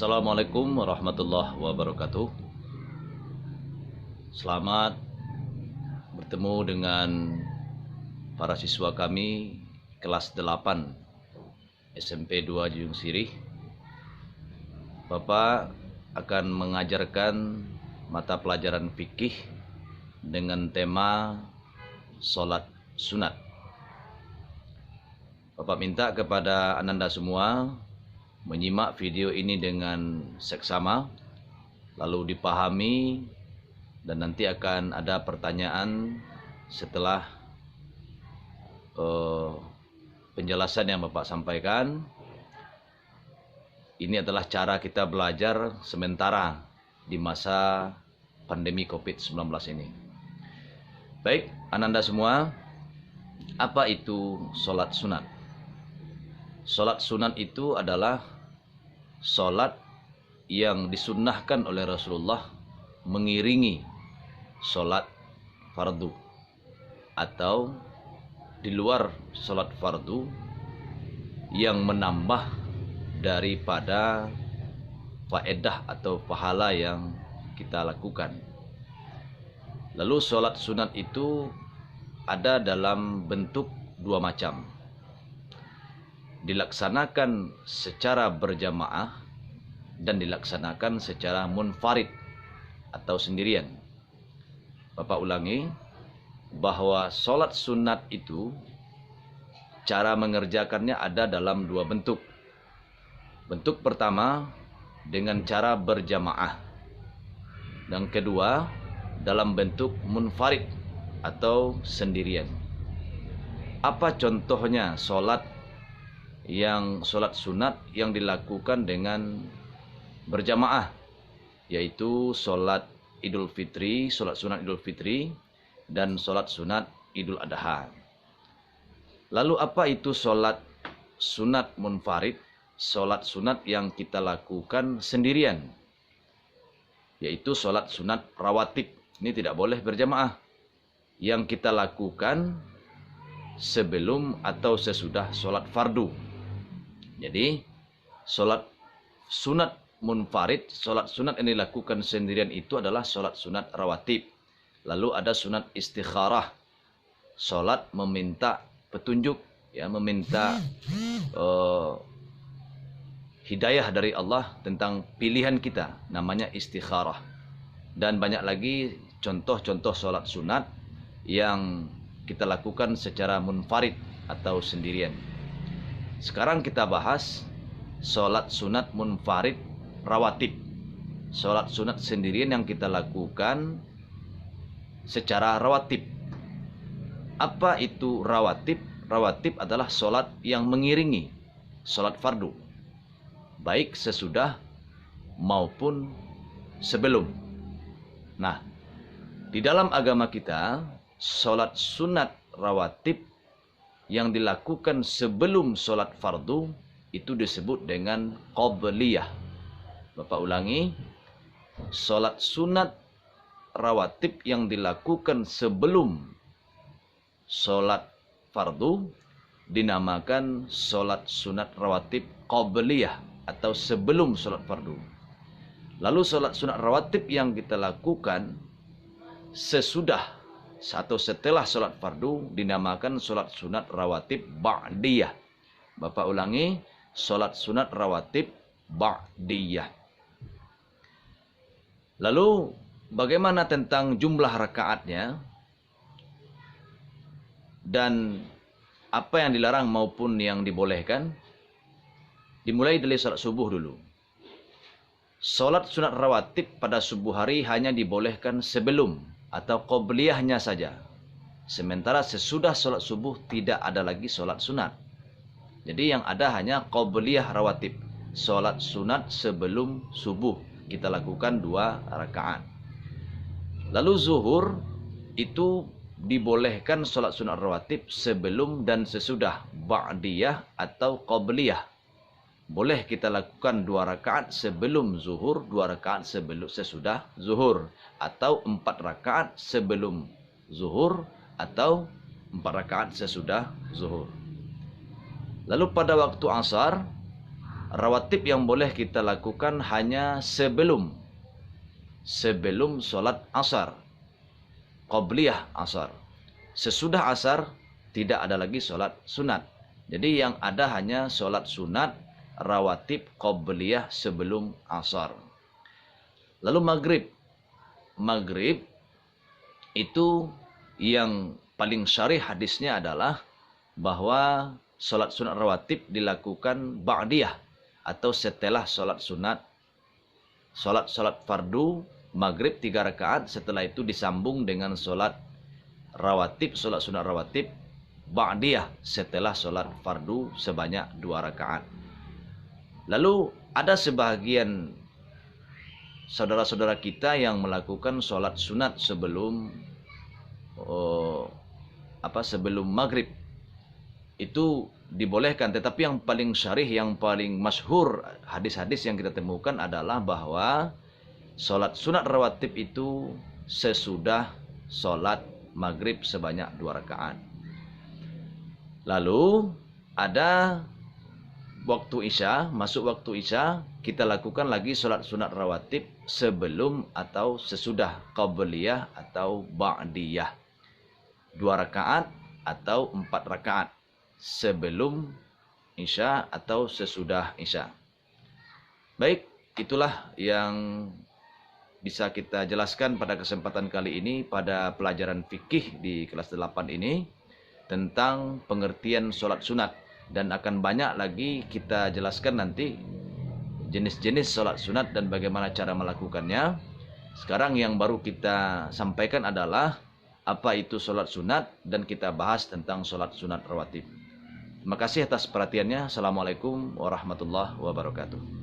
Assalamualaikum warahmatullahi wabarakatuh. Selamat bertemu dengan para siswa kami kelas 8 SMP 2 Junjung Sirih. Bapak akan mengajarkan mata pelajaran fikih dengan tema sholat sunat. Bapak minta kepada Ananda semua menyimak video ini dengan seksama, lalu dipahami, dan nanti akan ada pertanyaan setelah penjelasan yang Bapak sampaikan. Ini adalah cara kita belajar sementara di masa pandemi COVID-19 ini. Baik, Ananda semua, apa itu sholat sunat? Sholat sunat itu adalah sholat yang disunnahkan oleh Rasulullah mengiringi sholat fardu, atau di luar sholat fardu yang menambah daripada faedah atau pahala yang kita lakukan. Lalu sholat sunat itu ada dalam bentuk dua macam. Dilaksanakan secara berjamaah dan dilaksanakan secara munfarid atau sendirian. Bapak ulangi bahwa sholat sunat itu cara mengerjakannya ada dalam dua bentuk. Bentuk pertama dengan cara berjamaah, dan kedua dalam bentuk munfarid atau sendirian. Apa contohnya sholat sunat yang dilakukan dengan berjamaah, yaitu sholat Idul Fitri, sholat sunat Idul Fitri, dan sholat sunat Idul Adha. Lalu apa itu sholat sunat munfarid, sholat sunat yang kita lakukan sendirian, yaitu sholat sunat rawatib. Ini tidak boleh berjamaah, yang kita lakukan sebelum atau sesudah sholat fardu. Jadi sholat sunat munfarid, sholat sunat yang dilakukan sendirian itu adalah sholat sunat rawatib. Lalu ada sunat istikharah, sholat meminta petunjuk, ya, meminta hidayah dari Allah tentang pilihan kita, namanya istikharah. Dan banyak lagi contoh-contoh sholat sunat yang kita lakukan secara munfarid atau sendirian. Sekarang kita bahas sholat sunat munfarid rawatib, sholat sunat sendirian yang kita lakukan secara rawatib. Apa itu rawatib? Rawatib adalah sholat yang mengiringi sholat fardu, baik sesudah maupun sebelum. Nah, di dalam agama kita, sholat sunat rawatib yang dilakukan sebelum sholat fardu itu disebut dengan qobliyah. Bapak ulangi, sholat sunat rawatib yang dilakukan sebelum sholat fardu dinamakan sholat sunat rawatib qobliyah atau sebelum sholat fardu. Lalu sholat sunat rawatib yang kita lakukan sesudah atau setelah sholat fardu dinamakan sholat sunat rawatib ba'diyah. Bapak ulangi, sholat sunat rawatib ba'diyah. Lalu bagaimana tentang jumlah rakaatnya dan apa yang dilarang maupun yang dibolehkan? Dimulai dari sholat subuh dulu. Sholat sunat rawatib pada subuh hari hanya dibolehkan sebelum atau qobliyahnya saja. Sementara sesudah sholat subuh tidak ada lagi sholat sunat. Jadi yang ada hanya qobliyah rawatib, sholat sunat sebelum subuh. Kita lakukan 2 rakaat. Lalu zuhur itu dibolehkan sholat sunat rawatib sebelum dan sesudah ba'diyah atau qobliyah. Boleh kita lakukan 2 rakaat sebelum zuhur, 2 rakaat sesudah zuhur, atau 4 rakaat sebelum zuhur, atau 4 rakaat sesudah zuhur. Lalu pada waktu asar rawatib yang boleh kita lakukan hanya sebelum sholat asar, qabliyah asar. Sesudah asar tidak ada lagi sholat sunat. Jadi yang ada hanya sholat sunat rawatib qabliyah sebelum asar. Lalu maghrib itu yang paling syarih hadisnya adalah bahwa sholat sunat rawatib dilakukan ba'diyah atau setelah sholat sunat. Sholat fardu maghrib 3 rakaat, setelah itu disambung dengan sholat sunat rawatib ba'diyah setelah sholat fardu sebanyak 2 rakaat. Lalu ada sebahagian saudara-saudara kita yang melakukan sholat sunat sebelum maghrib. Itu dibolehkan, tetapi yang paling syarih, yang paling masyhur hadis-hadis yang kita temukan adalah bahwa sholat sunat rawatib itu sesudah sholat maghrib sebanyak 2 rakaat. Lalu ada waktu isya, masuk waktu isya, kita lakukan lagi sholat sunat rawatib sebelum atau sesudah qabliyah atau ba'diyah. 2 rakaat atau 4 rakaat sebelum isya atau sesudah isya. Baik, itulah yang bisa kita jelaskan pada kesempatan kali ini pada pelajaran fikih di kelas 8 ini tentang pengertian sholat sunat, dan akan banyak lagi kita jelaskan nanti jenis-jenis sholat sunat dan bagaimana cara melakukannya. Sekarang yang baru kita sampaikan adalah apa itu sholat sunat, dan kita bahas tentang sholat sunat rawatib. Terima kasih atas perhatiannya. Assalamualaikum warahmatullahi wabarakatuh.